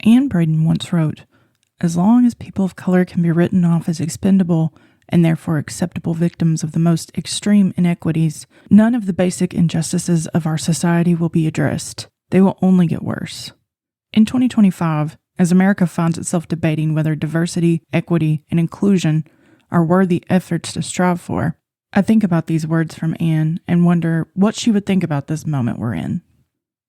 Anne Braden once wrote, "As long as people of color can be written off as expendable and therefore acceptable victims of the most extreme inequities, none of the basic injustices of our society will be addressed. They will only get worse." In 2025, as America finds itself debating whether diversity, equity, and inclusion are worthy efforts to strive for, I think about these words from Anne and wonder what she would think about this moment we're in.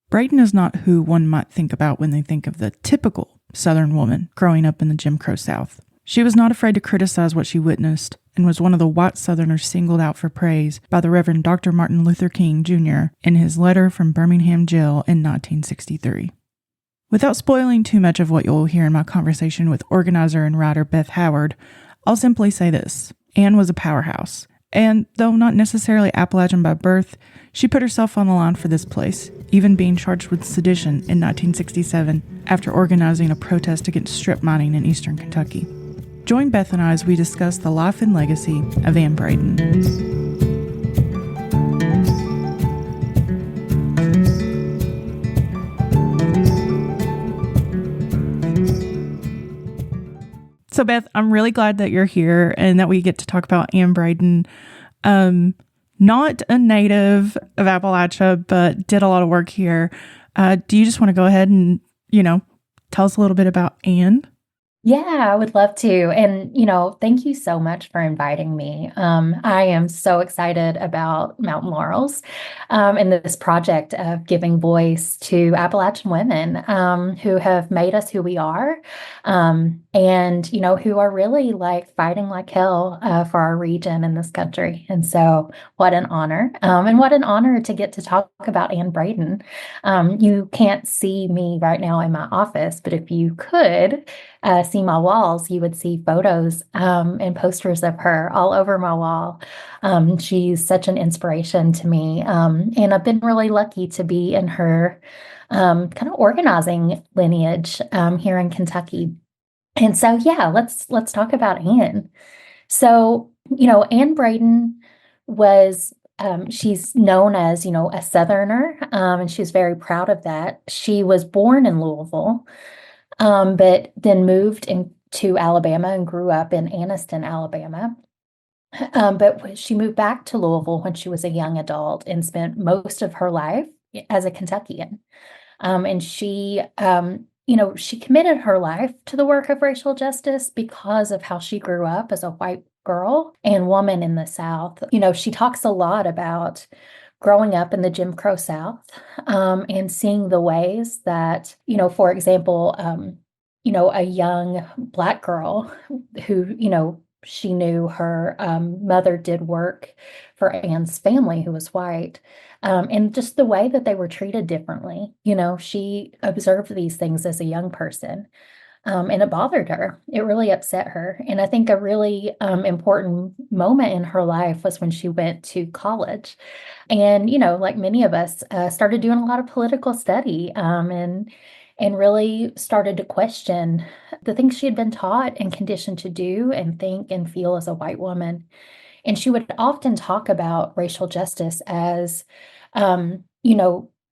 Braden is not who one might think about when they think of the typical Southern woman growing up in the Jim Crow South. She was not afraid to criticize what she witnessed and was one of the white Southerners singled out for praise by the Reverend Dr. Martin Luther King Jr. in his letter from Birmingham jail in 1963. Without spoiling too much of what you'll hear in my conversation with organizer and writer Beth Howard, I'll simply say this. Anne was a powerhouse. And though not necessarily Appalachian by birth, she put herself on the line for this place, even being charged with sedition in 1967 after organizing a protest against strip mining in eastern Kentucky. Join Beth and I as we discuss the life and legacy of Anne Braden. So, Beth, I'm really glad that you're here and that we get to talk about Anne Braden. Not a native of Appalachia, but did a lot of work here. Do you just want to go ahead and, tell us a little bit about Anne? Yeah, I would love to. And, thank you so much for inviting me. I am so excited about Mountain Laurels and this project of giving voice to Appalachian women who have made us who we are and, who are really like fighting like hell for our region in this country. And so what an honor. And what an honor to get to talk about Anne Braden. You can't see me right now in my office, but if you could, see my walls, you would see photos and posters of her all over my wall. She's such an inspiration to me. And I've been really lucky to be in her kind of organizing lineage here in Kentucky. And so, yeah, let's talk about Anne. So, Anne Braden was she's known as, a Southerner, and she's very proud of that. She was born in Louisville, but then moved into Alabama and grew up in Anniston, Alabama. But she moved back to Louisville when she was a young adult and spent most of her life as a Kentuckian. And she committed her life to the work of racial justice because of how she grew up as a white girl and woman in the South. She talks a lot about growing up in the Jim Crow South and seeing the ways that, for example, a young Black girl who, she knew her mother did work for Anne's family, who was white, and just the way that they were treated differently. She observed these things as a young person. And it bothered her. It really upset her. And I think a really important moment in her life was when she went to college. And, like many of us, started doing a lot of political study and really started to question the things she had been taught and conditioned to do and think and feel as a white woman. And she would often talk about racial justice as,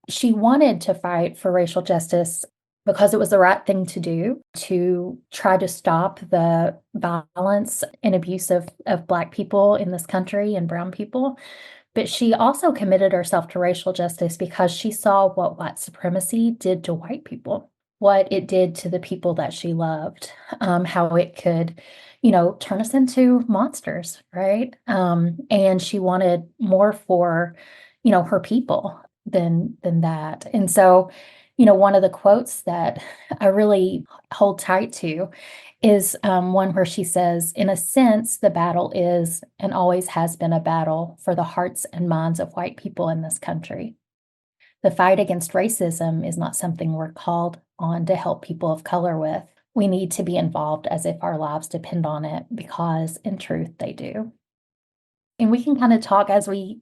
she wanted to fight for racial justice because it was the right thing to do to try to stop the violence and abuse of Black people in this country and brown people. But she also committed herself to racial justice because she saw what white supremacy did to white people, what it did to the people that she loved, how it could, turn us into monsters, right? And she wanted more for, her people than that. And so, one of the quotes that I really hold tight to is one where she says, "In a sense, the battle is and always has been a battle for the hearts and minds of white people in this country. The fight against racism is not something we're called on to help people of color with. We need to be involved as if our lives depend on it, because in truth, they do." And we can kind of talk as we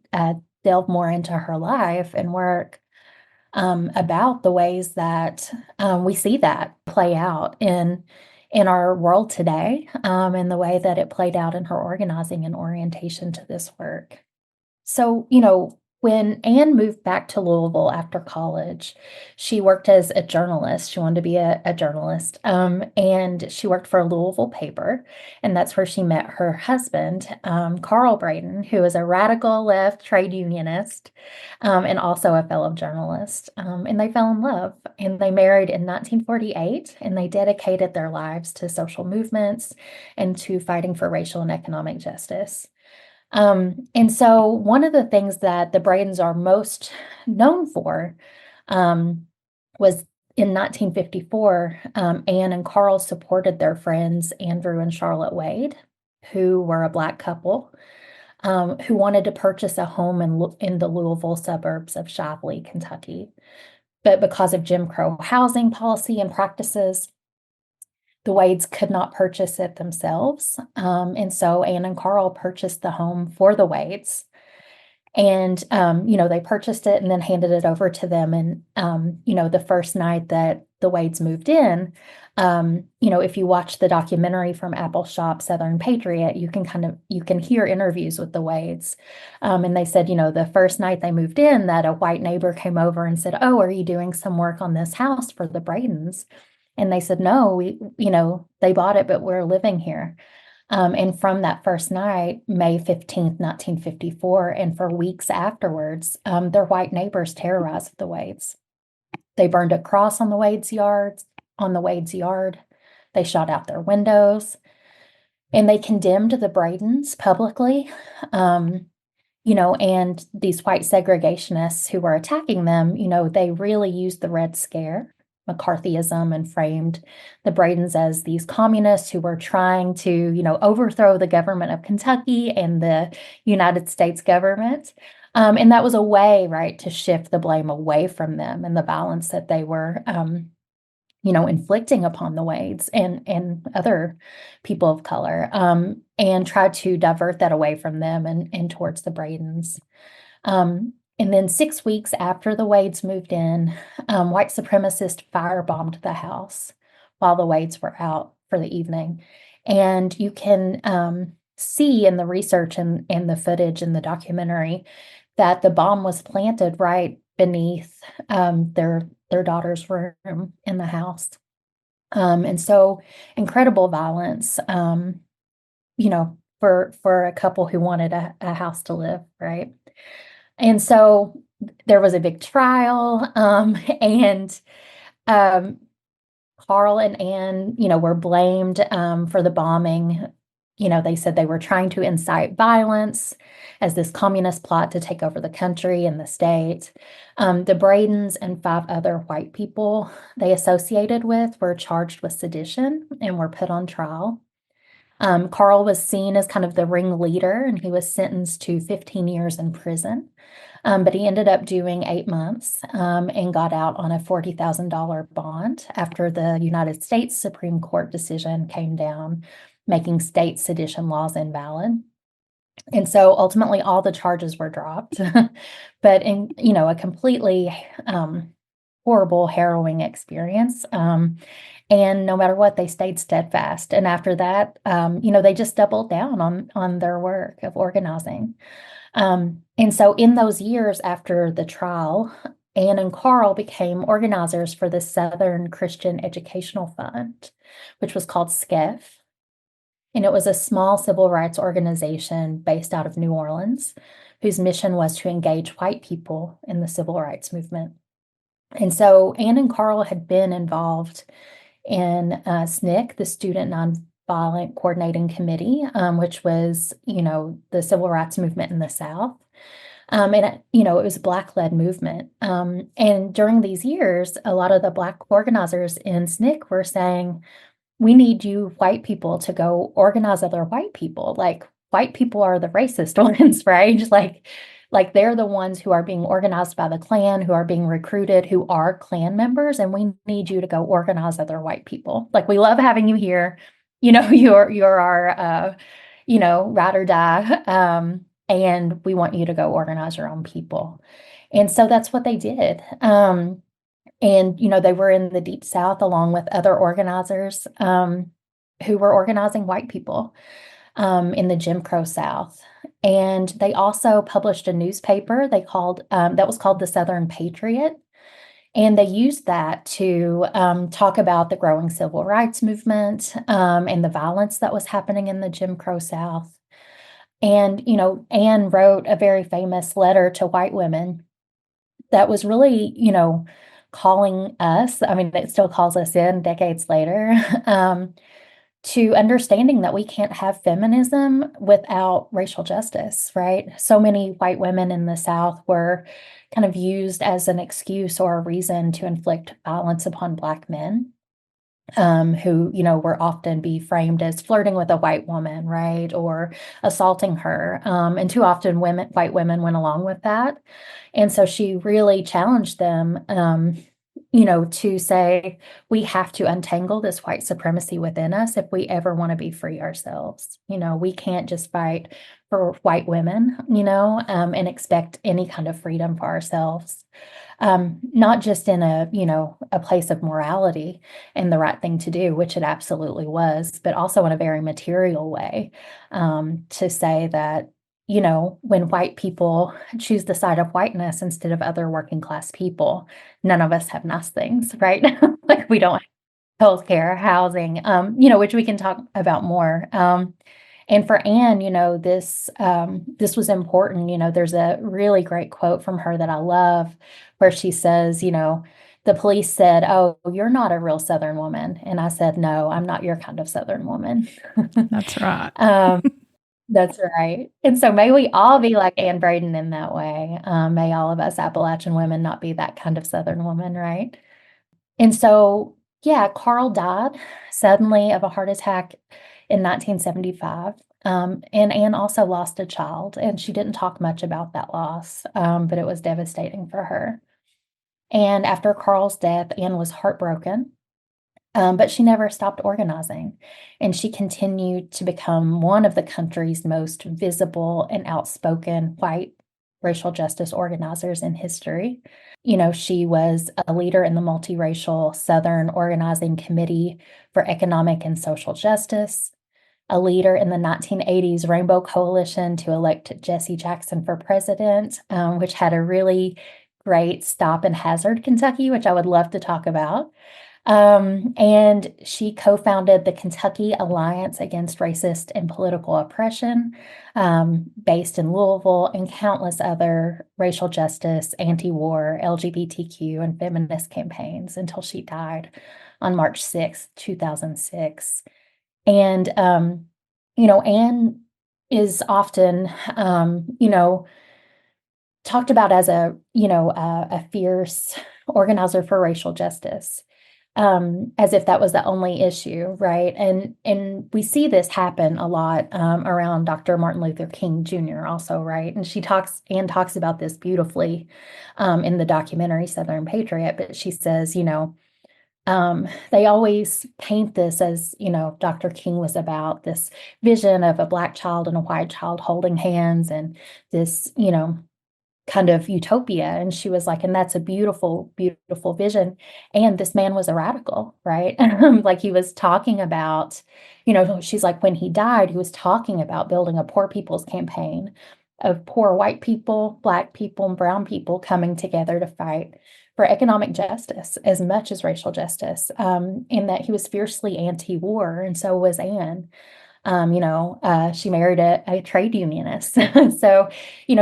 delve more into her life and work about the ways that we see that play out in our world today, and the way that it played out in her organizing and orientation to this work. So, When Anne moved back to Louisville after college, she worked as a journalist. She wanted to be a journalist. And she worked for a Louisville paper. And that's where she met her husband, Carl Braden, who is a radical left trade unionist, and also a fellow journalist. And they fell in love and they married in 1948, and they dedicated their lives to social movements and to fighting for racial and economic justice. And so one of the things that the Bradens are most known for was in 1954, Anne and Carl supported their friends Andrew and Charlotte Wade, who were a Black couple, who wanted to purchase a home in the Louisville suburbs of Shively, Kentucky. But because of Jim Crow housing policy and practices, the Wades could not purchase it themselves. And so Anne and Carl purchased the home for the Wades. And, they purchased it and then handed it over to them. And, the first night that the Wades moved in, if you watch the documentary from Apple Shop Southern Patriot, you can hear interviews with the Wades. And they said, the first night they moved in, that a white neighbor came over and said, "Oh, are you doing some work on this house for the Bradens?" And they said, "No, they bought it, but we're living here." And from that first night, May 15th, 1954, and for weeks afterwards, their white neighbors terrorized the Wades. They burned a cross on the Wades' yard. They shot out their windows, and they condemned the Bradens publicly. And these white segregationists who were attacking them, they really used the Red Scare, McCarthyism, and framed the Bradens as these communists who were trying to, overthrow the government of Kentucky and the United States government. And that was a way, right, to shift the blame away from them and the violence that they were, inflicting upon the Wades and other people of color, and try to divert that away from them and towards the Bradens. And then 6 weeks after the Wades moved in, white supremacists firebombed the house while the Wades were out for the evening. And you can see in the research and the footage in the documentary that the bomb was planted right beneath their daughter's room in the house. And so incredible violence, for a couple who wanted a house to live, right? And so there was a big trial, and Carl and Anne, were blamed for the bombing. They said they were trying to incite violence as this communist plot to take over the country and the state. The Bradens and 5 other white people they associated with were charged with sedition and were put on trial. Carl was seen as kind of the ringleader, and he was sentenced to 15 years in prison. But he ended up doing 8 months, and got out on a $40,000 bond after the United States Supreme Court decision came down, making state sedition laws invalid. And so ultimately all the charges were dropped, but in, a completely horrible, harrowing experience. And no matter what, they stayed steadfast. And after that, they just doubled down on their work of organizing. And so in those years after the trial, Anne and Carl became organizers for the Southern Christian Educational Fund, which was called SCEF. And it was a small civil rights organization based out of New Orleans, whose mission was to engage white people in the civil rights movement. And so Anne and Carl had been involved in SNCC, the Student Nonviolent Coordinating Committee, which was, the civil rights movement in the South. And it was a Black-led movement. And during these years, a lot of the Black organizers in SNCC were saying, "We need you white people to go organize other white people. Like, white people are the racist ones, right? Like they're the ones who are being organized by the Klan, who are being recruited, who are Klan members, and we need you to go organize other white people. Like, we love having you here. You're our ride or die. And we want you to go organize your own people." And so that's what they did. And they were in the Deep South along with other organizers who were organizing white people in the Jim Crow South. And they also published a newspaper that was called the Southern Patriot. And they used that to talk about the growing civil rights movement and the violence that was happening in the Jim Crow South. And, Anne wrote a very famous letter to white women that was really, calling us, I mean, it still calls us in decades later, to understanding that we can't have feminism without racial justice, right? So many white women in the South were kind of used as an excuse or a reason to inflict violence upon Black men, who, were often be framed as flirting with a white woman, right? Or assaulting her. And too often white women went along with that. And so she really challenged them, to say, we have to untangle this white supremacy within us if we ever want to be free ourselves. We can't just fight for white women, and expect any kind of freedom for ourselves. Not just in a place of morality and the right thing to do, which it absolutely was, but also in a very material way, to say that, when white people choose the side of whiteness instead of other working class people, none of us have nice things, right? Like we don't have healthcare, housing, which we can talk about more. And for Anne, this was important. There's a really great quote from her that I love where she says, the police said, "Oh, you're not a real Southern woman." And I said, "No, I'm not your kind of Southern woman." That's right. That's right. And so may we all be like Anne Braden in that way. May all of us Appalachian women not be that kind of Southern woman, right? And so, yeah, Carl died suddenly of a heart attack in 1975. And Anne also lost a child, and she didn't talk much about that loss, but it was devastating for her. And after Carl's death, Anne was heartbroken, but she never stopped organizing. And she continued to become one of the country's most visible and outspoken white racial justice organizers in history. She was a leader in the multiracial Southern Organizing Committee for Economic and Social Justice, a leader in the 1980s Rainbow Coalition to elect Jesse Jackson for president, which had a really great stop in Hazard, Kentucky, which I would love to talk about. And she co-founded the Kentucky Alliance Against Racist and Political Oppression, based in Louisville, and countless other racial justice, anti-war, LGBTQ, and feminist campaigns until she died on March 6th, 2006. And, Anne is often, talked about as a fierce organizer for racial justice, as if that was the only issue, right? And we see this happen a lot around Dr. Martin Luther King Jr. also, right? And Anne talks about this beautifully in the documentary Southern Patriot, but she says, they always paint this as, Dr. King was about this vision of a Black child and a white child holding hands and this, kind of utopia. And she was like, and that's a beautiful, beautiful vision. And this man was a radical, right? Like he was talking about, she's like, when he died, he was talking about building a poor people's campaign of poor white people, Black people, and brown people coming together to fight for economic justice as much as racial justice, and that he was fiercely anti-war. And so was Anne. She married a trade unionist. So,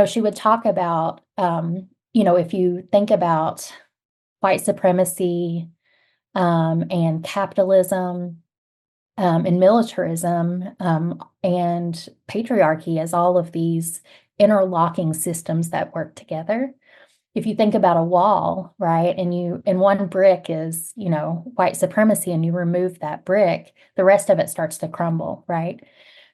she would talk about, if you think about white supremacy, and capitalism, and militarism, and patriarchy as all of these interlocking systems that work together. If you think about a wall, right, and one brick is, white supremacy, and you remove that brick, the rest of it starts to crumble, right?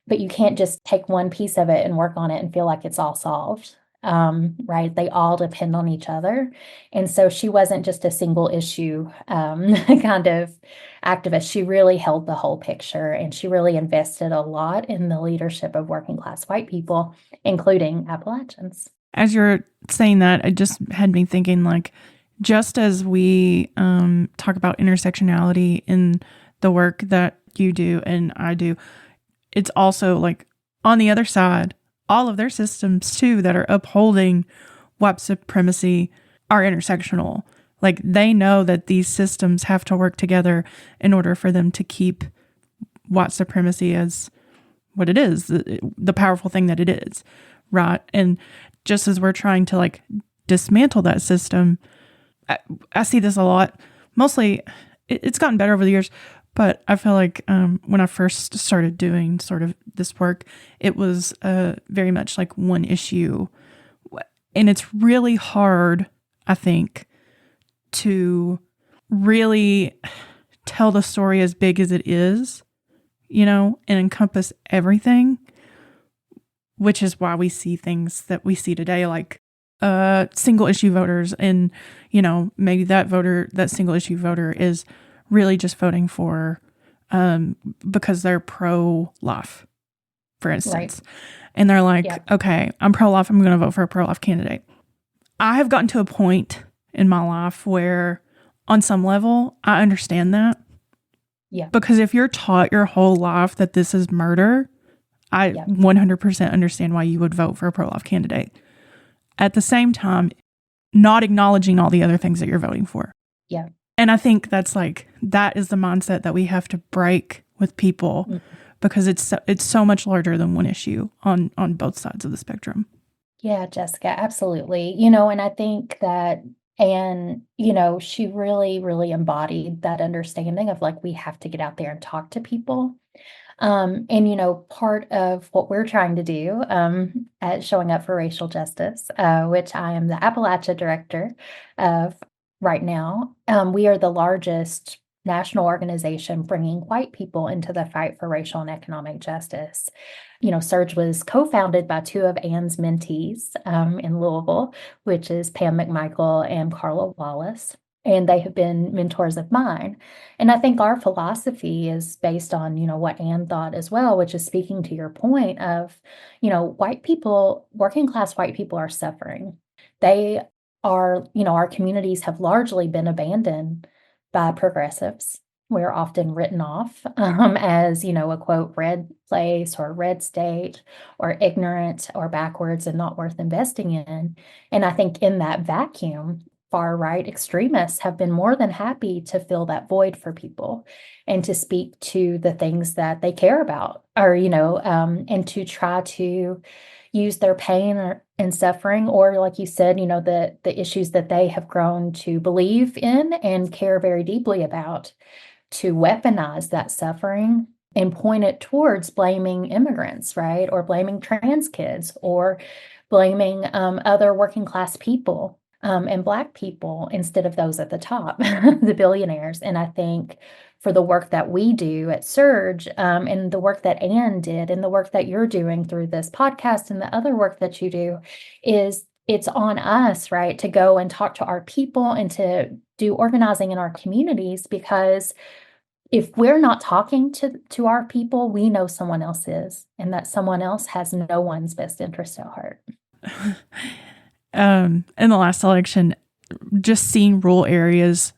But you can't just take one piece of it and work on it and feel like it's all solved, right? They all depend on each other. And so she wasn't just a single issue kind of activist. She really held the whole picture, and she really invested a lot in the leadership of working class white people, including Appalachians. As you're saying that, it just had me thinking, like, just as we talk about intersectionality in the work that you do and I do, it's also like on the other side all of their systems too that are upholding white supremacy are intersectional. Like, they know that these systems have to work together in order for them to keep white supremacy as what it is, the powerful thing that it is, right? And just as we're trying to like dismantle that system, I see this a lot. Mostly, it's gotten better over the years, but I feel like when I first started doing sort of this work, it was very much like one issue. And it's really hard, I think, to really tell the story as big as it is, you know, and encompass everything, which is why we see things that we see today, like single issue voters. And, you know, maybe that single issue voter is really just voting for because they're pro-life, for instance. Right. And they're like, okay, I'm pro-life. I'm going to vote for a pro-life candidate. I have gotten to a point in my life where on some level, I understand that. Yeah. Because if you're taught your whole life that this is murder, I 100% understand why you would vote for a pro-life candidate. At the same time, not acknowledging all the other things that you're voting for. Yeah. And I think that is the mindset that we have to break with people, because it's so much larger than one issue on both sides of the spectrum. Yeah, Jessica, absolutely. You know, and I think that Anne, you know, she really, really embodied that understanding of like, we have to get out there and talk to people. And, you know, part of what we're trying to do at Showing Up for Racial Justice, which I am the Appalachia director of right now, we are the largest national organization bringing white people into the fight for racial and economic justice. You know, Surge was co-founded by two of Anne's mentees in Louisville, which is Pam McMichael and Carla Wallace. And they have been mentors of mine. And I think our philosophy is based on, you know, what Anne thought as well, which is speaking to your point of, you know, white people, working class white people are suffering. They are, you know, our communities have largely been abandoned by progressives. We're often written off as, you know, a quote, red place or red state or ignorant or backwards and not worth investing in. And I think in that vacuum, far-right extremists have been more than happy to fill that void for people and to speak to the things that they care about, or, you know, and to try to use their pain and suffering, or like you said, you know, the issues that they have grown to believe in and care very deeply about, to weaponize that suffering and point it towards blaming immigrants, right? Or blaming trans kids, or blaming other working class people. And Black people instead of those at the top, the billionaires. And I think for the work that we do at Surge, and the work that Anne did, and the work that you're doing through this podcast and the other work that you do, is it's on us, right, to go and talk to our people and to do organizing in our communities, because if we're not talking to our people, we know someone else is, and that someone else has no one's best interest at heart. In the last election, just seeing rural areas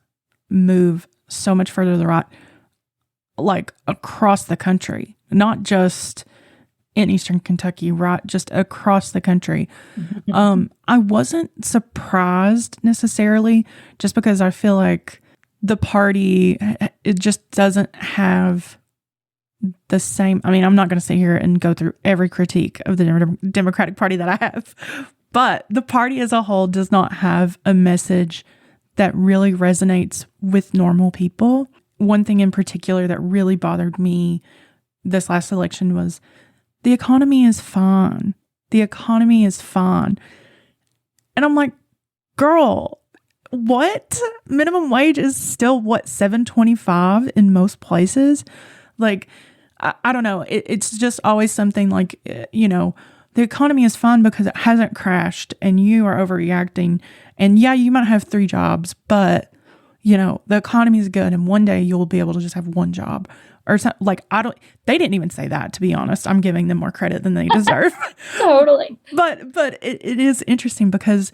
move so much further to the right, like across the country, not just in Eastern Kentucky, right? Just across the country. I wasn't surprised necessarily, just because I feel like the party, it just doesn't have the same. I mean, I'm not going to sit here and go through every critique of the Democratic Party that I have, but the party as a whole does not have a message that really resonates with normal people. One thing in particular that really bothered me this last election was the economy is fine. The economy is fine. And I'm like, girl, what? Minimum wage is still what, $7.25 in most places? Like, I don't know. It's just always something like, you know, the economy is fine because it hasn't crashed and you are overreacting. And yeah, you might have 3 jobs, but you know, the economy is good and one day you'll be able to just have 1 job or something. Like, they didn't even say that, to be honest. I'm giving them more credit than they deserve. Totally. But it is interesting because,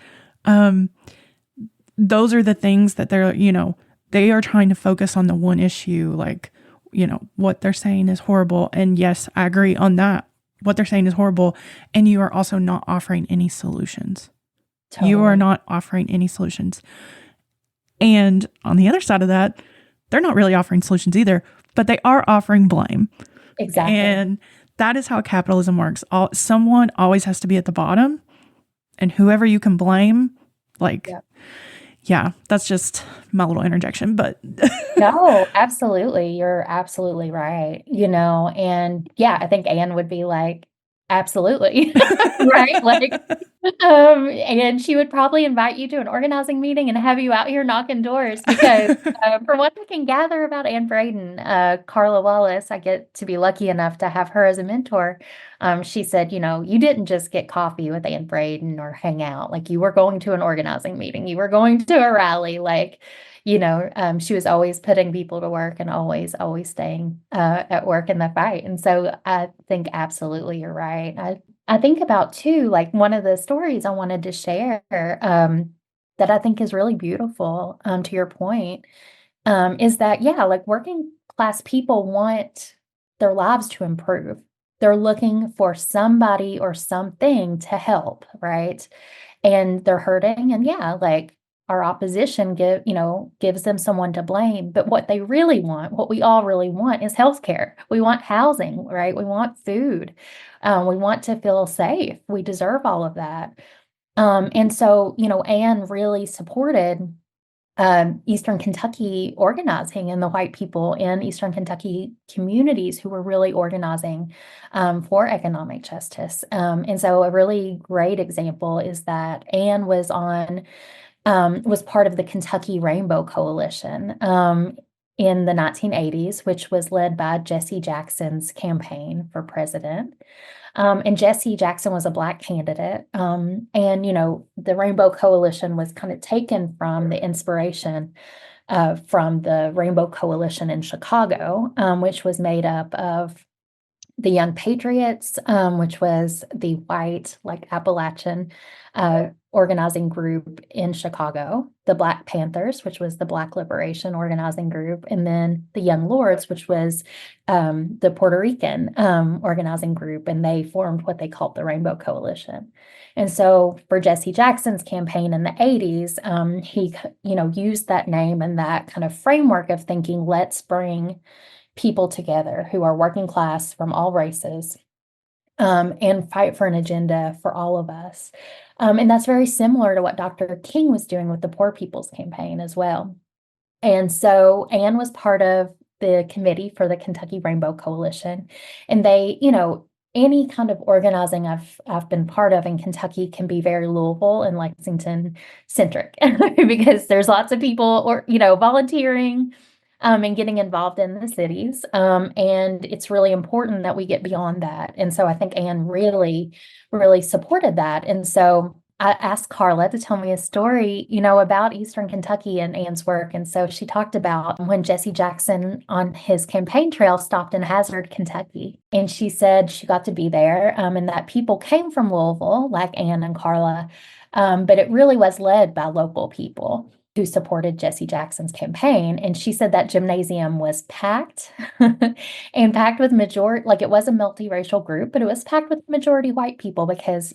those are the things that they're, you know, they are trying to focus on the one issue, like, you know, what they're saying is horrible. And yes, I agree on that. what they're saying is horrible, and you are also not offering any solutions. You are Totally. not offering any solutions. And on the other side of that, they're not really offering solutions either, but they are offering blame. Exactly. And that is how capitalism works. Someone always has to be at the bottom, and whoever you can blame, like, Yep. yeah, that's just my little interjection. But No, absolutely. You're absolutely right. And yeah, I think Anne would be like, absolutely. Right? Like, and she would probably invite you to an organizing meeting and have you out here knocking doors because, from what I can gather about Anne Braden, Carla Wallace, I get to be lucky enough to have her as a mentor. She said, you didn't just get coffee with Anne Braden or hang out. Like, you were going to an organizing meeting, you were going to a rally. Like, she was always putting people to work and always, always staying at work in the fight. And so I think absolutely you're right. I think about too, like one of the stories I wanted to share that I think is really beautiful, to your point, is that, yeah, like working class people want their lives to improve. They're looking for somebody or something to help, right? And they're hurting. And yeah, like our opposition gives them someone to blame. But what they really want, what we all really want is healthcare. We want housing, right? We want food. We want to feel safe. We deserve all of that. And so, Anne really supported Eastern Kentucky organizing and the white people in Eastern Kentucky communities who were really organizing for economic justice. And so a really great example is that Anne was part of the Kentucky Rainbow Coalition in the 1980s, which was led by Jesse Jackson's campaign for president. And Jesse Jackson was a Black candidate. And, the Rainbow Coalition was kind of taken from the inspiration from the Rainbow Coalition in Chicago, which was made up of the Young Patriots, which was the white, like Appalachian organizing group in Chicago, the Black Panthers, which was the Black Liberation organizing group, and then the Young Lords, which was the Puerto Rican organizing group, and they formed what they called the Rainbow Coalition. And so for Jesse Jackson's campaign in the 80s, he, used that name and that kind of framework of thinking, let's bring people together who are working class from all races and fight for an agenda for all of us. And that's very similar to what Dr. King was doing with the Poor People's Campaign as well. And so Anne was part of the committee for the Kentucky Rainbow Coalition. And they, any kind of organizing I've been part of in Kentucky can be very Louisville and Lexington centric because there's lots of people volunteering and getting involved in the cities. And it's really important that we get beyond that. And so I think Anne really, really supported that. And so I asked Carla to tell me a story, about Eastern Kentucky and Anne's work. And so she talked about when Jesse Jackson on his campaign trail stopped in Hazard, Kentucky. And she said she got to be there and that people came from Louisville, like Anne and Carla, but it really was led by local people who supported Jesse Jackson's campaign. And she said that gymnasium was packed and packed with majority, like it was a multiracial group, but it was packed with majority white people because,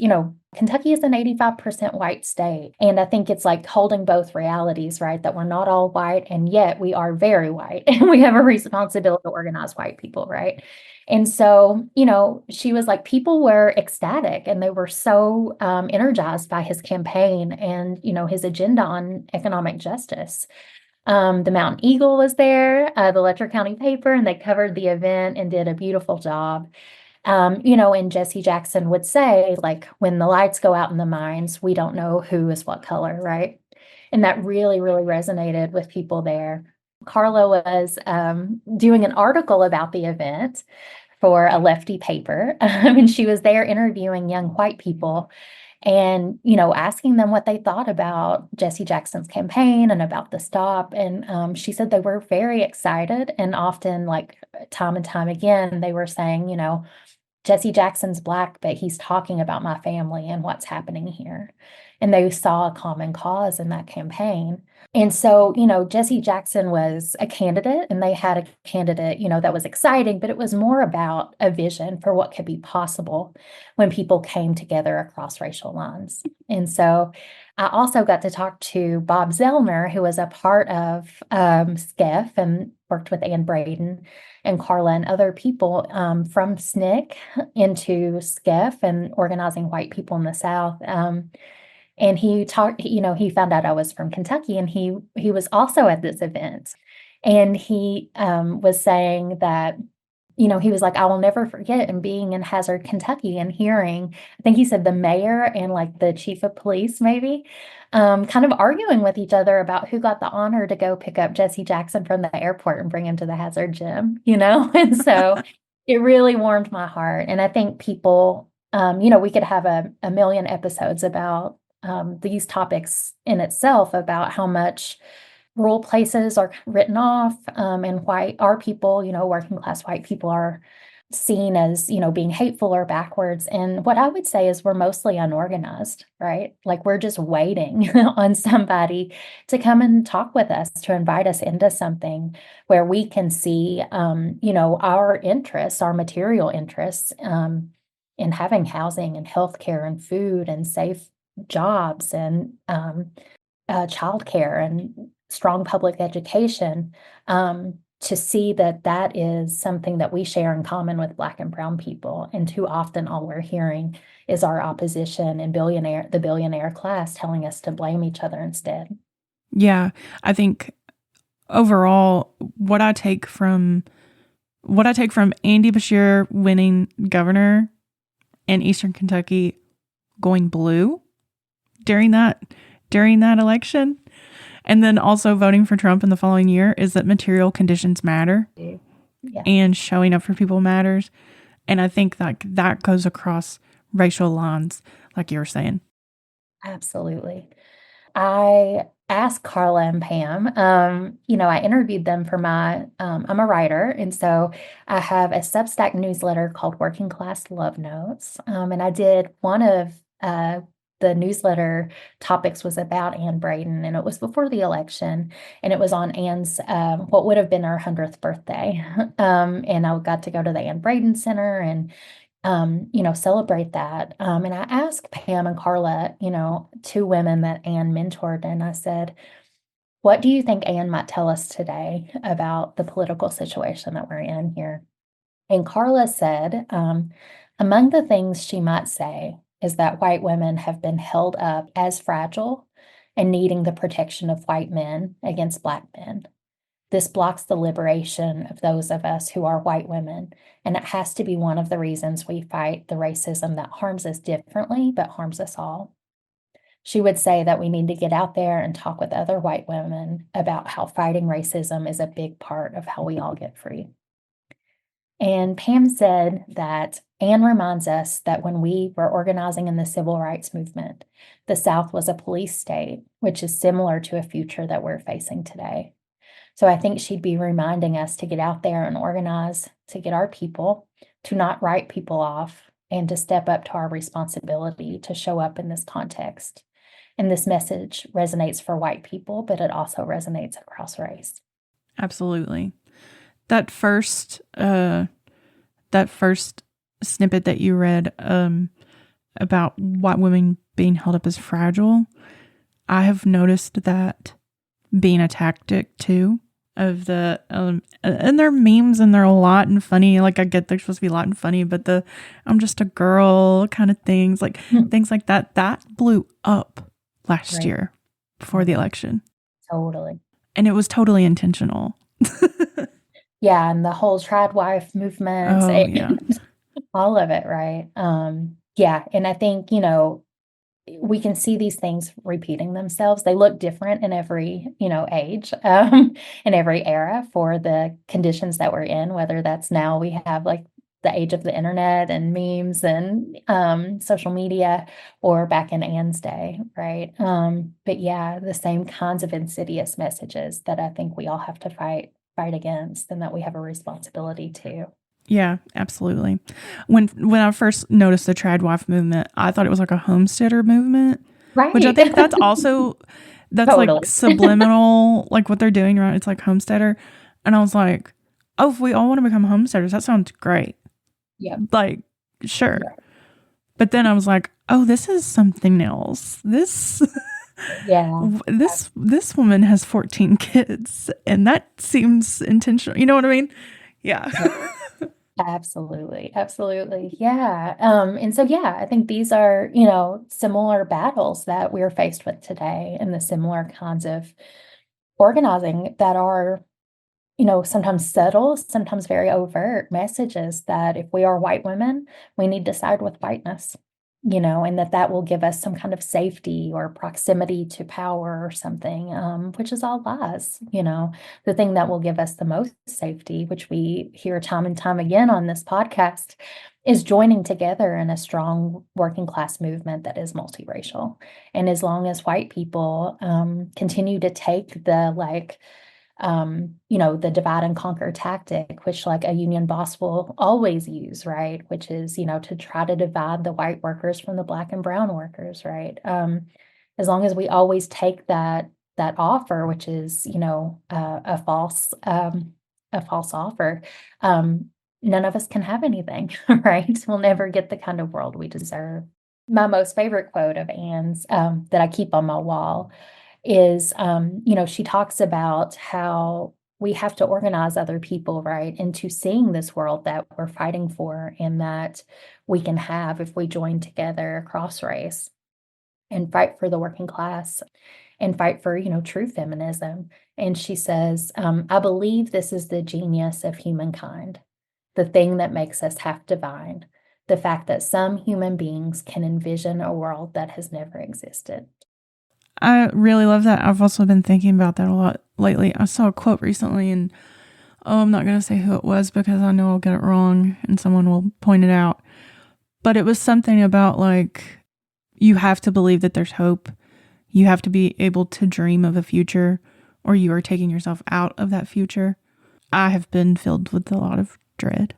Kentucky is an 85% white state. And I think it's like holding both realities, right? That we're not all white and yet we are very white and we have a responsibility to organize white people, right? And so, she was like, people were ecstatic and they were so energized by his campaign and, his agenda on economic justice. The Mountain Eagle was there, the Letcher County paper, and they covered the event and did a beautiful job. And Jesse Jackson would say, like, when the lights go out in the mines, we don't know who is what color, right? And that really, really resonated with people there. Carla was doing an article about the event for a lefty paper, and she was there interviewing young white people and, asking them what they thought about Jesse Jackson's campaign and about the stop. And she said they were very excited and often, like time and time again, they were saying, Jesse Jackson's Black, but he's talking about my family and what's happening here. And they saw a common cause in that campaign. And so, Jesse Jackson was a candidate, and they had a candidate, that was exciting, but it was more about a vision for what could be possible when people came together across racial lines. And so I also got to talk to Bob Zellner, who was a part of SCEF and worked with Ann Braden and Carla and other people from SNCC into SCEF and organizing white people in the South. And he talked, he found out I was from Kentucky, and he was also at this event. And he was saying that, he was like, I will never forget and being in Hazard, Kentucky, and hearing, I think he said the mayor and like the chief of police, maybe, kind of arguing with each other about who got the honor to go pick up Jesse Jackson from the airport and bring him to the Hazard gym, And so it really warmed my heart. And I think people, we could have a million episodes about these topics in itself, about how much rural places are written off, and why our people, working class white people, are seen as, being hateful or backwards. And what I would say is we're mostly unorganized, right? Like we're just waiting on somebody to come and talk with us, to invite us into something where we can see, our interests, our material interests, in having housing and healthcare and food and safe jobs and childcare and strong public education, to see that that is something that we share in common with Black and Brown people. And too often all we're hearing is our opposition and the billionaire class telling us to blame each other instead. Yeah, I think overall what I take from Andy Beshear winning governor in Eastern Kentucky going blue during that election, and then also voting for Trump in the following year, is that material conditions matter. Yeah. And showing up for people matters. And I think that goes across racial lines, like you were saying. Absolutely. I asked Carla and Pam, I interviewed them for I'm a writer. And so I have a Substack newsletter called Working Class Love Notes. And I did one of the newsletter topics was about Ann Braden, and it was before the election, and it was on Ann's, what would have been her 100th birthday. And I got to go to the Ann Braden Center and celebrate that. And I asked Pam and Carla, two women that Ann mentored, and I said, what do you think Ann might tell us today about the political situation that we're in here? And Carla said, among the things she might say is that white women have been held up as fragile and needing the protection of white men against Black men. This blocks the liberation of those of us who are white women, and it has to be one of the reasons we fight the racism that harms us differently but harms us all. She would say that we need to get out there and talk with other white women about how fighting racism is a big part of how we all get free. And Pam said that Ann reminds us that when we were organizing in the civil rights movement, the South was a police state, which is similar to a future that we're facing today. So I think she'd be reminding us to get out there and organize, to get our people, to not write people off, and to step up to our responsibility to show up in this context. And this message resonates for white people, but it also resonates across race. Absolutely. That first snippet that you read about white women being held up as fragile, I have noticed that being a tactic too of the and they're memes and they're a lot and funny. Like I get they're supposed to be a lot and funny, but the I'm just a girl kind of things, like things like that blew up last year before the election. Totally. And it was totally intentional. Yeah, and the whole trad wife movement, all of it, right? Yeah, and I think, we can see these things repeating themselves. They look different in every, age, in every era for the conditions that we're in, whether that's now we have like the age of the internet and memes and social media, or back in Ann's day, right? But yeah, the same kinds of insidious messages that I think we all have to fight against, and that we have a responsibility to. Yeah, absolutely. When I first noticed the trad wife movement, I thought it was like a homesteader movement, right? Which I think that's also That's like Totally. subliminal, like what they're doing, right? It's like homesteader. And I was like, oh, if we all want to become homesteaders, that sounds great. Yeah. Like, sure. Yeah. But then I was like, oh, this is something else. This Yeah. this woman has 14 kids and that seems intentional. You know what I mean? Yeah. Yeah. Absolutely. Absolutely. Yeah. And so, yeah, I think these are, similar battles that we're faced with today and the similar kinds of organizing that are, sometimes subtle, sometimes very overt messages that if we are white women, we need to side with whiteness, and that will give us some kind of safety or proximity to power or something, which is all lies. The thing that will give us the most safety, which we hear time and time again on this podcast, is joining together in a strong working class movement that is multiracial. And as long as white people continue to take the the divide and conquer tactic, which like a union boss will always use, right? Which is, to try to divide the white workers from the black and brown workers, right? As long as we always take that offer, which is, a false offer, none of us can have anything, right? We'll never get the kind of world we deserve. My most favorite quote of Anne's that I keep on my wall is, she talks about how we have to organize other people, right, into seeing this world that we're fighting for and that we can have if we join together across race and fight for the working class and fight for, true feminism. And she says, I believe this is the genius of humankind, the thing that makes us half divine, the fact that some human beings can envision a world that has never existed. I really love that. I've also been thinking about that a lot lately. I saw a quote recently and oh, I'm not going to say who it was because I know I'll get it wrong and someone will point it out. But it was something about like, you have to believe that there's hope. You have to be able to dream of a future or you are taking yourself out of that future. I have been filled with a lot of dread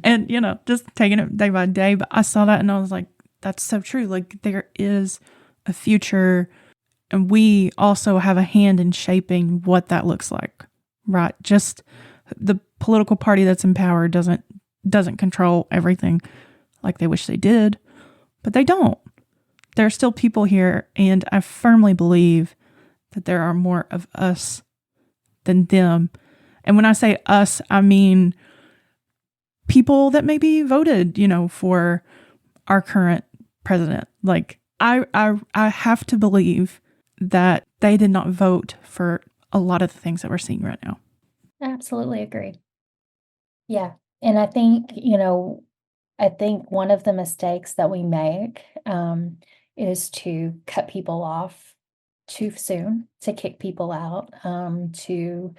and, just taking it day by day. But I saw that and I was like, that's so true. Like there is a future and we also have a hand in shaping what that looks like, right? Just the political party that's in power doesn't control everything like they wish they did, but they don't. There are still people here, and I firmly believe that there are more of us than them. And when I say us, I mean people that maybe voted, for our current president. Like I have to believe that they did not vote for a lot of the things that we're seeing right now. Absolutely agree. Yeah. And I think one of the mistakes that we make is to cut people off too soon, to kick people out, to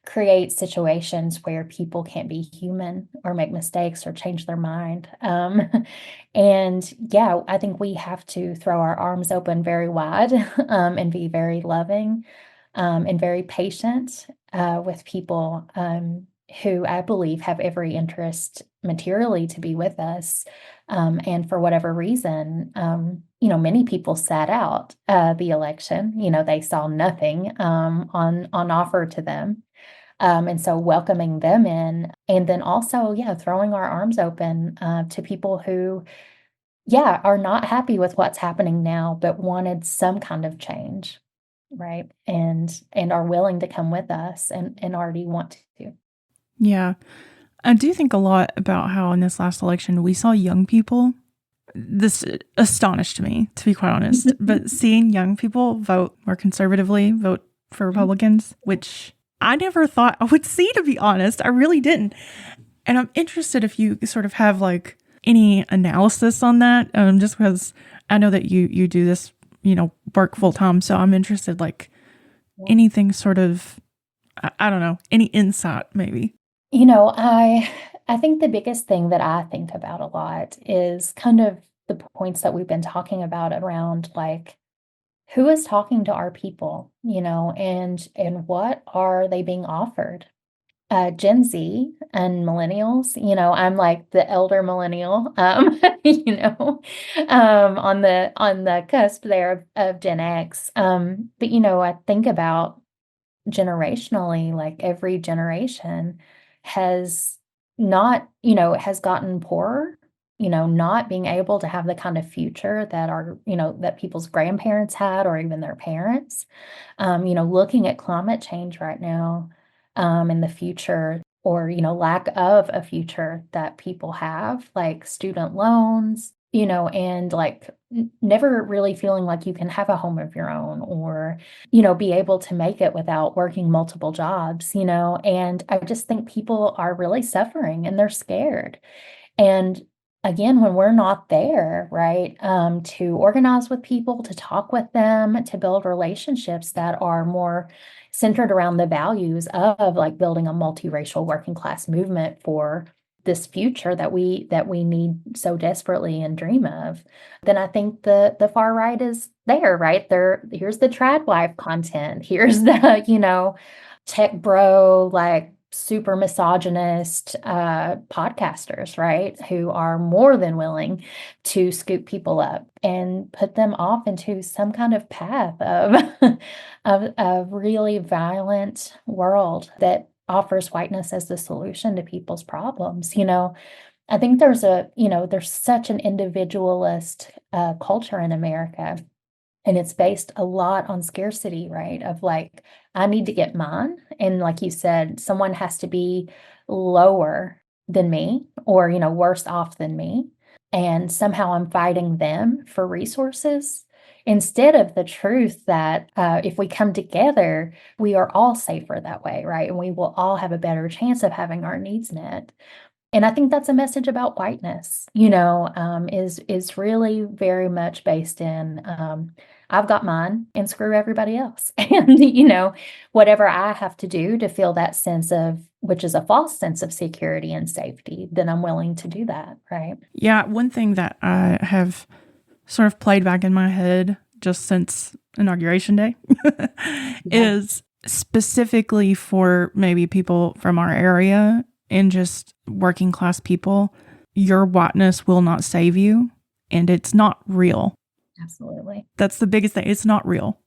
create situations where people can't be human or make mistakes or change their mind. And yeah, I think we have to throw our arms open very wide and be very loving and very patient with people who I believe have every interest materially to be with us. And for whatever reason, many people sat out the election. They saw nothing on offer to them. And so welcoming them in, and then also, yeah, throwing our arms open to people who, yeah, are not happy with what's happening now, but wanted some kind of change, right? And are willing to come with us and already want to. Yeah. I do think a lot about how in this last election we saw young people. This astonished me, to be quite honest. But seeing young people vote more conservatively, vote for Republicans, which I never thought I would see, to be honest. I really didn't. And I'm interested if you sort of have like any analysis on that, just because I know that you do this, work full time. So I'm interested, like anything sort of, I don't know, any insight maybe. I think the biggest thing that I think about a lot is kind of the points that we've been talking about around like who is talking to our people, and what are they being offered? Gen Z and millennials. I'm like the elder millennial, on the cusp there of Gen X. But I think about generationally, like every generation has not, has gotten poorer, not being able to have the kind of future that people's grandparents had or even their parents. Looking at climate change right now, in the future, or, lack of a future that people have, like student loans, and like never really feeling like you can have a home of your own, or be able to make it without working multiple jobs, and I just think people are really suffering and they're scared. And again, when we're not there, right, to organize with people, to talk with them, to build relationships that are more centered around the values of like building a multiracial working class movement for this future that we need so desperately and dream of, then I think the far right is there, right? Here's the trad wife content. Here's the, tech bro, like super misogynist podcasters, right? Who are more than willing to scoop people up and put them off into some kind of path of of a really violent world that offers whiteness as the solution to people's problems. I think there's such an individualist culture in America, and it's based a lot on scarcity, right? Of like, I need to get mine. And like you said, someone has to be lower than me or, worse off than me. And somehow I'm fighting them for resources instead of the truth that if we come together, we are all safer that way, right? And we will all have a better chance of having our needs met. And I think that's a message about whiteness, is really very much based in I've got mine and screw everybody else. And, whatever I have to do to feel that sense of, which is a false sense of security and safety, then I'm willing to do that. Right. Yeah. One thing that I have sort of played back in my head just since Inauguration Day is specifically for maybe people from our area and just working class people, your whiteness will not save you, and it's not real. Absolutely. That's the biggest thing. It's not real.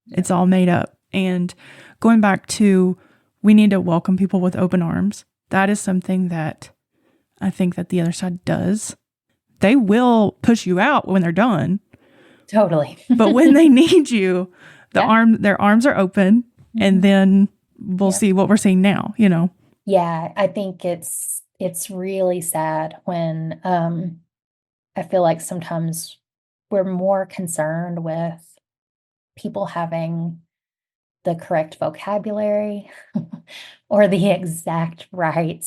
It's all made up. And going back to, we need to welcome people with open arms. That is something that I think that the other side does. They will push you out when they're done. Totally. But when they need you, their arms are open, and then we'll see what we're seeing now, Yeah, I think it's really sad when I feel like sometimes we're more concerned with people having the correct vocabulary or the exact right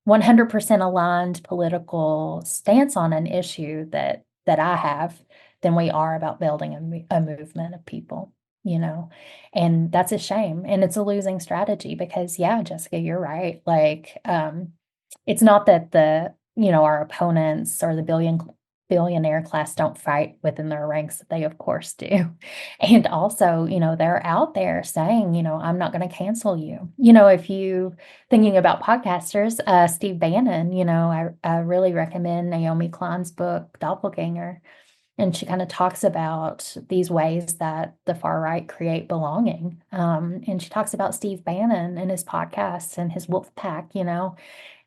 100% aligned political stance on an issue that I have than we are about building a movement of people, and that's a shame, and it's a losing strategy because, yeah, Jessica, you're right. Like, it's not that our opponents or the billionaire class don't fight within their ranks. They of course do. And also, they're out there saying, I'm not going to cancel you. If you thinking about podcasters, Steve Bannon, I really recommend Naomi Klein's book, Doppelganger. And she kind of talks about these ways that the far right create belonging. And she talks about Steve Bannon and his podcasts and his wolf pack,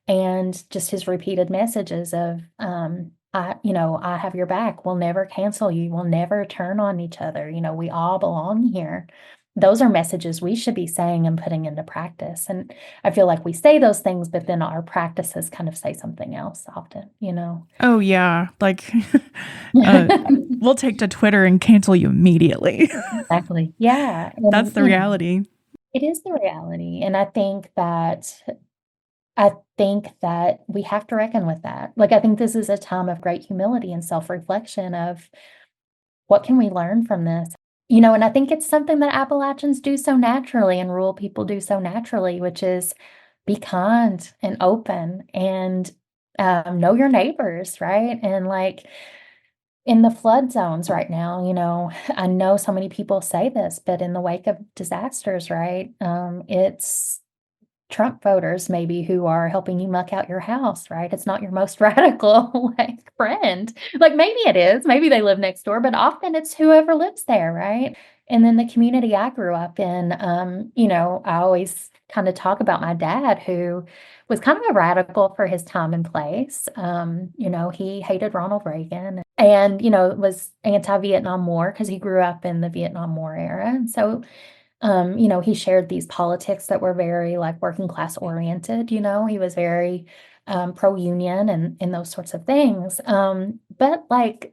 and just his repeated messages of, I have your back. We'll never cancel you. We'll never turn on each other. We all belong here. Those are messages we should be saying and putting into practice. And I feel like we say those things, but then our practices kind of say something else often, Oh, yeah. Like, we'll take to Twitter and cancel you immediately. Exactly. Yeah. That's the reality. It is the reality. And I think that we have to reckon with that. Like, I think this is a time of great humility and self-reflection of what can we learn from this? And I think it's something that Appalachians do so naturally and rural people do so naturally, which is be kind and open and know your neighbors, right? And like in the flood zones right now, I know so many people say this, but in the wake of disasters, right? It's Trump voters maybe who are helping you muck out your house, right? It's not your most radical like friend. Like maybe it is, maybe they live next door, but often it's whoever lives there, right? And then the community I grew up in, I always kind of talk about my dad who was kind of a radical for his time and place. He hated Ronald Reagan and, was anti-Vietnam War because he grew up in the Vietnam War era. And so he shared these politics that were very like working class oriented, he was very pro-union and those sorts of things. But like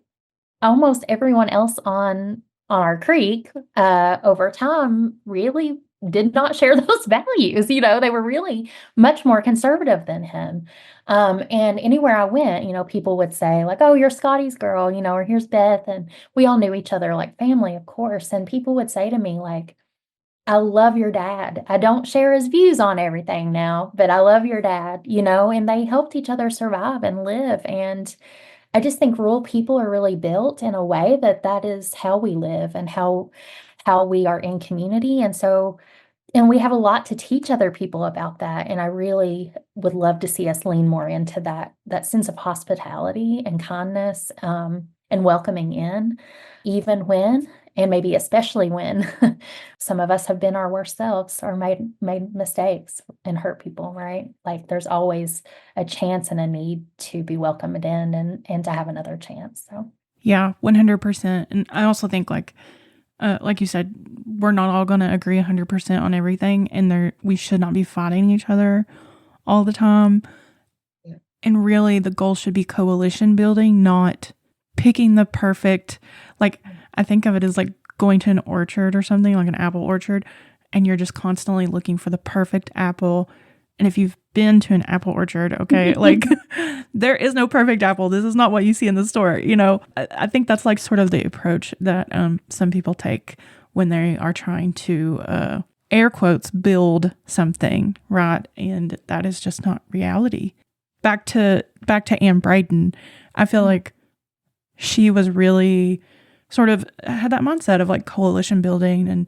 almost everyone else on our creek over time really did not share those values. They were really much more conservative than him. And anywhere I went, people would say like, "Oh, you're Scotty's girl," or "Here's Beth," and we all knew each other like family, of course. And people would say to me like, "I love your dad. I don't share his views on everything now, but I love your dad," and they helped each other survive and live. And I just think rural people are really built in a way that is how we live and how we are in community. And we have a lot to teach other people about that. And I really would love to see us lean more into that sense of hospitality and kindness, and welcoming in, even when, and maybe especially when some of us have been our worst selves or made mistakes and hurt people, right? Like there's always a chance and a need to be welcomed in and to have another chance. So Yeah, 100%. And I also think like you said, we're not all going to agree 100% on everything, and we should not be fighting each other all the time. Yeah. And really the goal should be coalition building, not picking the perfect, like I think of it as like going to an orchard or something, like an apple orchard, and you're just constantly looking for the perfect apple. And if you've been to an apple orchard, okay, like there is no perfect apple. This is not what you see in the store. I think that's like sort of the approach that some people take when they are trying to air quotes build something, right? And that is just not reality. Back to Anne Braden, I feel like she was really sort of had that mindset of like coalition building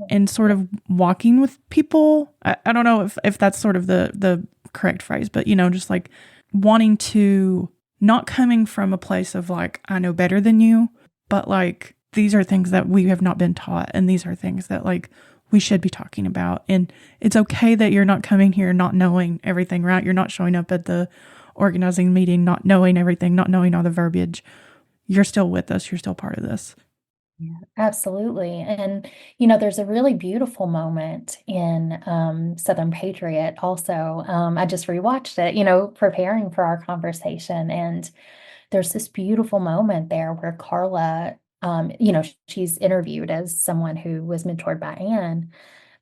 and sort of walking with people. I don't know if that's sort of the correct phrase, but just like wanting to, not coming from a place of like, I know better than you, but like, these are things that we have not been taught. And these are things that like we should be talking about. And it's okay that you're not coming here not knowing everything, right? You're not showing up at the organizing meeting, not knowing everything, not knowing all the verbiage. You're still with us. You're still part of this. Yeah, absolutely. And, there's a really beautiful moment in Southern Patriot also. I just rewatched it, preparing for our conversation. And there's this beautiful moment there where Carla, she's interviewed as someone who was mentored by Anne.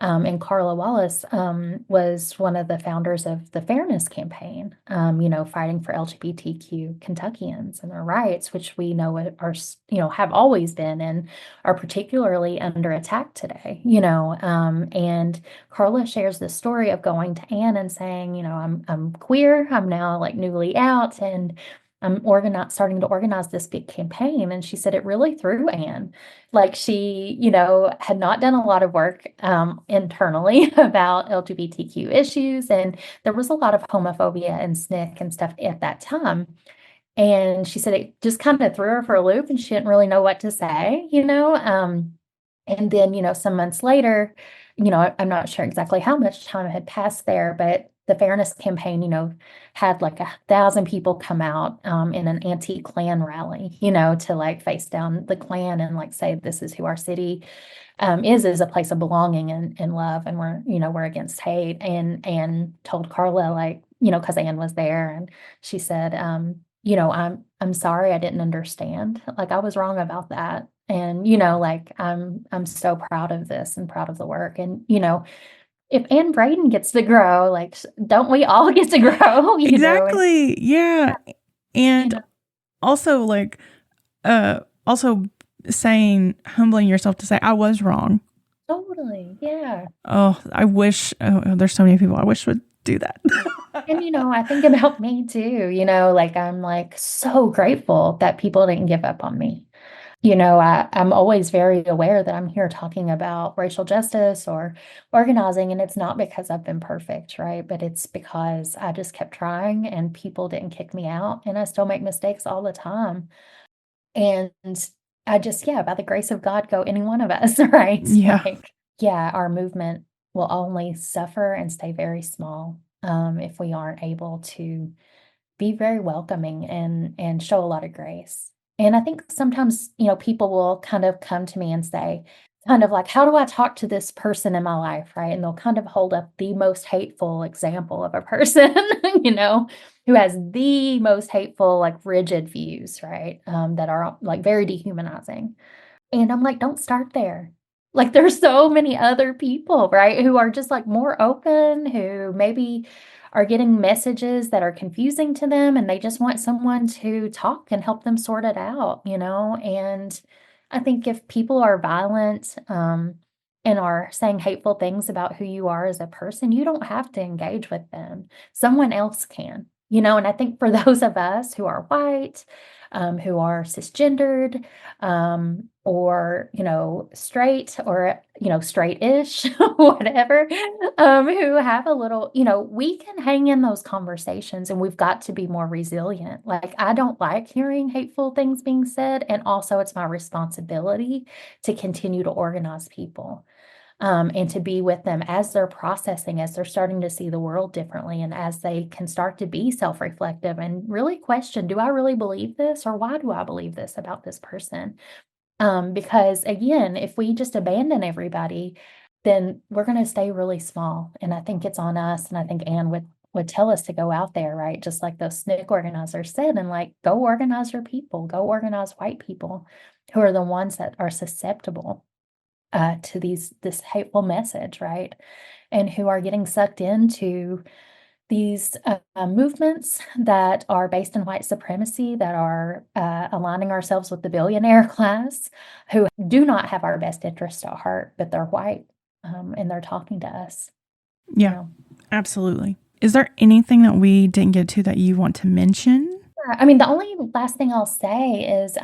And Carla Wallace was one of the founders of the Fairness Campaign, fighting for LGBTQ Kentuckians and their rights, which we know are, have always been and are particularly under attack today, and Carla shares the story of going to Anne and saying, I'm queer, I'm now like newly out, and I'm starting to organize this big campaign. And she said it really threw Anne. Like she, had not done a lot of work internally about LGBTQ issues. And there was a lot of homophobia and SNCC and stuff at that time. And she said it just kind of threw her for a loop and she didn't really know what to say, and then, some months later, I'm not sure exactly how much time had passed there, but the Fairness Campaign, had like 1,000 people come out in an anti-Klan rally, to like face down the Klan and like say this is who our city is a place of belonging and love, and we're against hate. And told Carla like, because Anne was there, and she said, I'm sorry I didn't understand. Like I was wrong about that. And like I'm so proud of this and proud of the work. And if Anne Braden gets to grow, like don't we all get to grow? Exactly. Yeah. And You know, also like also saying, humbling yourself to say, I was wrong. totally. Yeah. Oh, I wish there's so many people I wish would do that. And I think about me too, like I'm like so grateful that people didn't give up on me. I'm always very aware that I'm here talking about racial justice or organizing, and it's not because I've been perfect, right? But it's because I just kept trying and people didn't kick me out, and I still make mistakes all the time. And I just, yeah, by the grace of God, go any one of us, right? Yeah. Like, yeah, our movement will only suffer and stay very small if we aren't able to be very welcoming and show a lot of grace. And I think sometimes, people will kind of come to me and say, kind of like, how do I talk to this person in my life? Right. And they'll kind of hold up the most hateful example of a person, you know, who has the most hateful, like rigid views, right. That are like very dehumanizing. And I'm like, "Don't start there." Like, there's so many other people, right, who are just, like, more open, who maybe are getting messages that are confusing to them, and they just want someone to talk and help them sort it out, And I think if people are violent, and are saying hateful things about who you are as a person, you don't have to engage with them. Someone else can, And I think for those of us who are white, who are cisgendered, or, straight or, straight-ish, whatever, who have a little, we can hang in those conversations and we've got to be more resilient. Like, I don't like hearing hateful things being said. And also, it's my responsibility to continue to organize people. And to be with them as they're processing, as they're starting to see the world differently, and as they can start to be self-reflective and really question, do I really believe this, or why do I believe this about this person? Because again, if we just abandon everybody, then we're going to stay really small. And I think it's on us. And I think Anne would tell us to go out there, right? Just like those SNCC organizers said, and like, go organize your people, go organize white people who are the ones that are susceptible to this hateful message, right? And who are getting sucked into these movements that are based in white supremacy, that are aligning ourselves with the billionaire class, who do not have our best interests at heart, but they're white, and they're talking to us. Yeah, absolutely. Is there anything that we didn't get to that you want to mention? I mean, the only last thing I'll say is,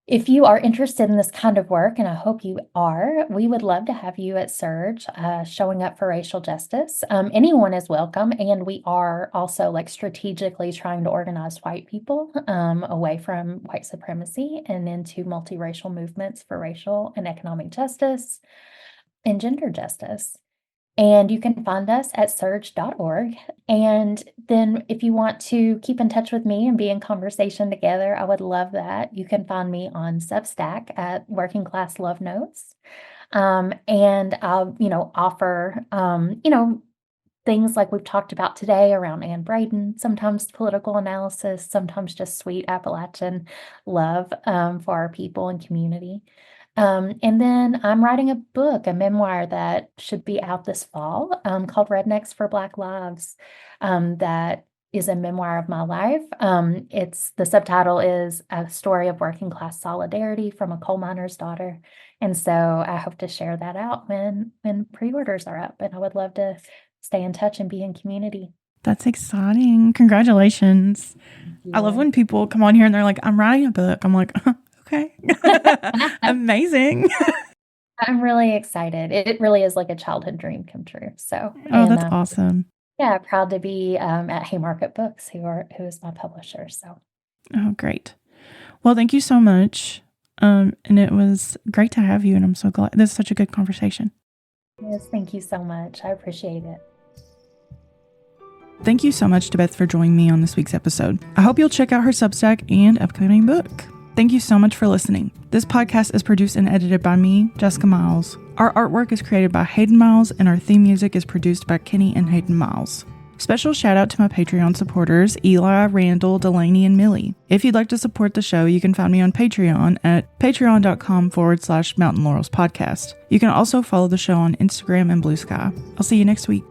if you are interested in this kind of work, and I hope you are, we would love to have you at Surge, showing up for racial justice. Anyone is welcome, and we are also like strategically trying to organize white people away from white supremacy and into multiracial movements for racial and economic justice and gender justice. And you can find us at surge.org. And then if you want to keep in touch with me and be in conversation together, I would love that. You can find me on Substack at Working Class Love Notes. And I'll, offer, things like we've talked about today around Anne Braden, sometimes political analysis, sometimes just sweet Appalachian love for our people and community. And then I'm writing a book, a memoir that should be out this fall, called Rednecks for Black Lives. That is a memoir of my life. The subtitle is A Story of Working Class Solidarity from a Coal Miner's Daughter. And so I hope to share that out when pre-orders are up. And I would love to stay in touch and be in community. That's exciting. Congratulations. I love when people come on here and they're like, I'm writing a book. I'm like, okay. Amazing. I'm really excited. It really is like a childhood dream come true. So, that's awesome. Yeah, proud to be at Haymarket Books, who is my publisher. So, great. Well, thank you so much. And it was great to have you. And I'm so glad. This is such a good conversation. Yes, thank you so much. I appreciate it. Thank you so much to Beth for joining me on this week's episode. I hope you'll check out her Substack and upcoming book. Thank you so much for listening. This podcast is produced and edited by me, Jessica Miles. Our artwork is created by Hayden Miles, and our theme music is produced by Kenny and Hayden Miles. Special shout out to my Patreon supporters, Eli, Randall, Delaney, and Millie. If you'd like to support the show, you can find me on Patreon at patreon.com/Mountain Laurels Podcast. You can also follow the show on Instagram and Blue Sky. I'll see you next week.